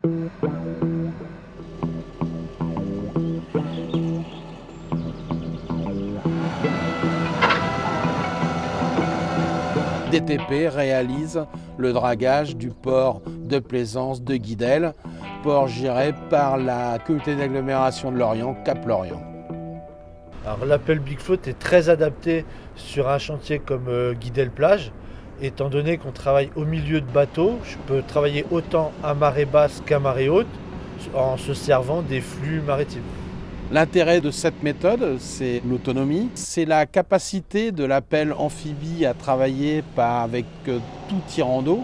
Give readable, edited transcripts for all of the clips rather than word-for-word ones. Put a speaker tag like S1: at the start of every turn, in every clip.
S1: DTP réalise le dragage du port de plaisance de Guidel, port géré par la communauté d'agglomération de Lorient, Cap-Lorient.
S2: Alors l'appel Bigfloat est très adapté sur un chantier comme Guidel-Plage, étant donné qu'on travaille au milieu de bateaux. Je peux travailler autant à marée basse qu'à marée haute en se servant des flux maritimes.
S1: L'intérêt de cette méthode, c'est l'autonomie, c'est la capacité de l'appel amphibie à travailler avec tout tirant d'eau,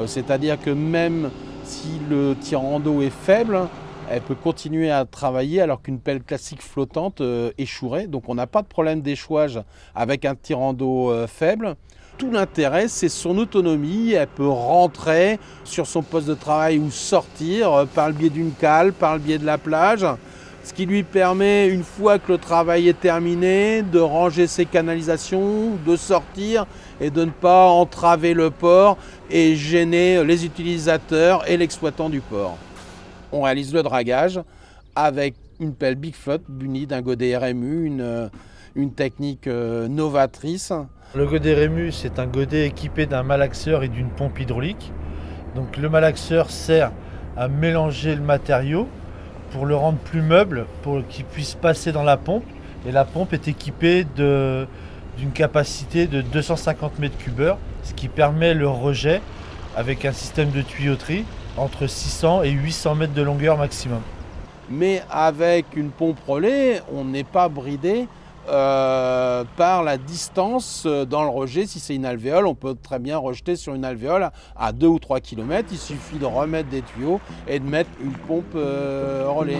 S1: c'est-à-dire que même si le tirant d'eau est faible, elle peut continuer à travailler alors qu'une pelle classique flottante échouerait. Donc on n'a pas de problème d'échouage avec un tirant d'eau faible. Tout l'intérêt, c'est son autonomie. Elle peut rentrer sur son poste de travail ou sortir par le biais d'une cale, par le biais de la plage. Ce qui lui permet, une fois que le travail est terminé, de ranger ses canalisations, de sortir et de ne pas entraver le port et gêner les utilisateurs et l'exploitant du port. On réalise le dragage avec une pelle Bigfloat munie d'un godet RMU, une technique novatrice.
S2: Le godet RMU, c'est un godet équipé d'un malaxeur et d'une pompe hydraulique. Donc le malaxeur sert à mélanger le matériau pour le rendre plus meuble, pour qu'il puisse passer dans la pompe. Et la pompe est équipée d'une capacité de 250 m3, ce qui permet le rejet avec un système de tuyauterie entre 600 et 800 mètres de longueur maximum.
S1: Mais avec une pompe relais, on n'est pas bridé par la distance dans le rejet. Si c'est une alvéole, on peut très bien rejeter sur une alvéole à 2 ou 3 km. Il suffit de remettre des tuyaux et de mettre une pompe relais.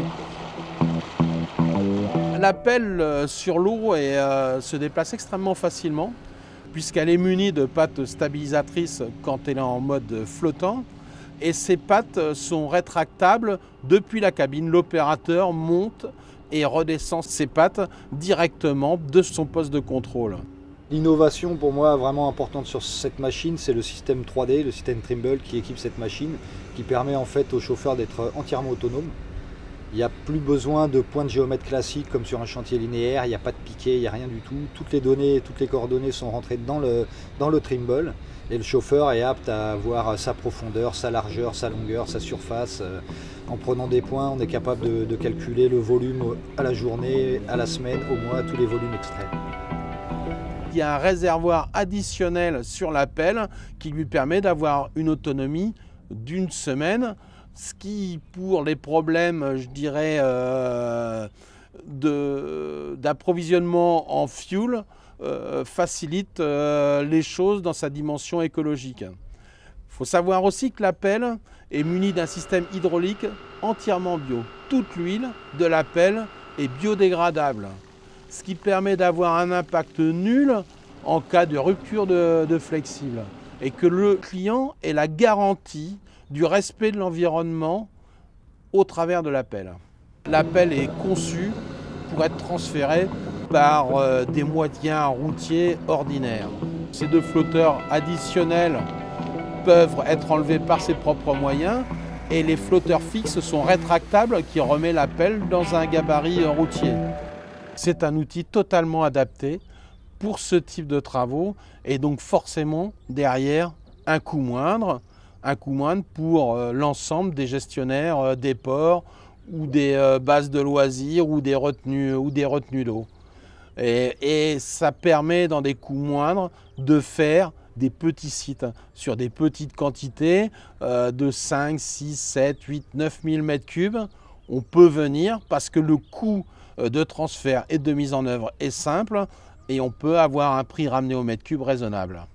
S1: La pelle sur l'eau se déplace extrêmement facilement puisqu'elle est munie de pattes stabilisatrices quand elle est en mode flottant. Et ces pattes sont rétractables depuis la cabine. L'opérateur monte et redescend ses pattes directement de son poste de contrôle.
S3: L'innovation pour moi vraiment importante sur cette machine, c'est le système 3D, le système Trimble qui équipe cette machine, qui permet en fait au chauffeur d'être entièrement autonome. Il n'y a plus besoin de points de géomètre classiques comme sur un chantier linéaire, il n'y a pas de piquet, il n'y a rien du tout. Toutes les données, toutes les coordonnées sont rentrées dans le Trimble. Et le chauffeur est apte à avoir sa profondeur, sa largeur, sa longueur, sa surface. En prenant des points, on est capable de calculer le volume à la journée, à la semaine, au mois, tous les volumes extraits.
S1: Il y a un réservoir additionnel sur la pelle qui lui permet d'avoir une autonomie d'une semaine, ce qui, pour les problèmes, je dirais, d'approvisionnement en fuel, facilite les choses dans sa dimension écologique. Il faut savoir aussi que la pelle est munie d'un système hydraulique entièrement bio. Toute l'huile de la pelle est biodégradable, ce qui permet d'avoir un impact nul en cas de rupture de flexible et que le client ait la garantie du respect de l'environnement au travers de la pelle. La pelle est conçue pour être transférée par des moyens routiers ordinaires. Ces deux flotteurs additionnels peuvent être enlevés par ses propres moyens et les flotteurs fixes sont rétractables qui remet la pelle dans un gabarit routier. C'est un outil totalement adapté pour ce type de travaux et donc forcément derrière un coût moindre pour l'ensemble des gestionnaires des ports ou des bases de loisirs ou des retenues d'eau. Et ça permet dans des coûts moindres de faire des petits sites sur des petites quantités de 5, 6, 7, 8, 9 000 m3. On peut venir parce que le coût de transfert et de mise en œuvre est simple et on peut avoir un prix ramené au mètre cube raisonnable.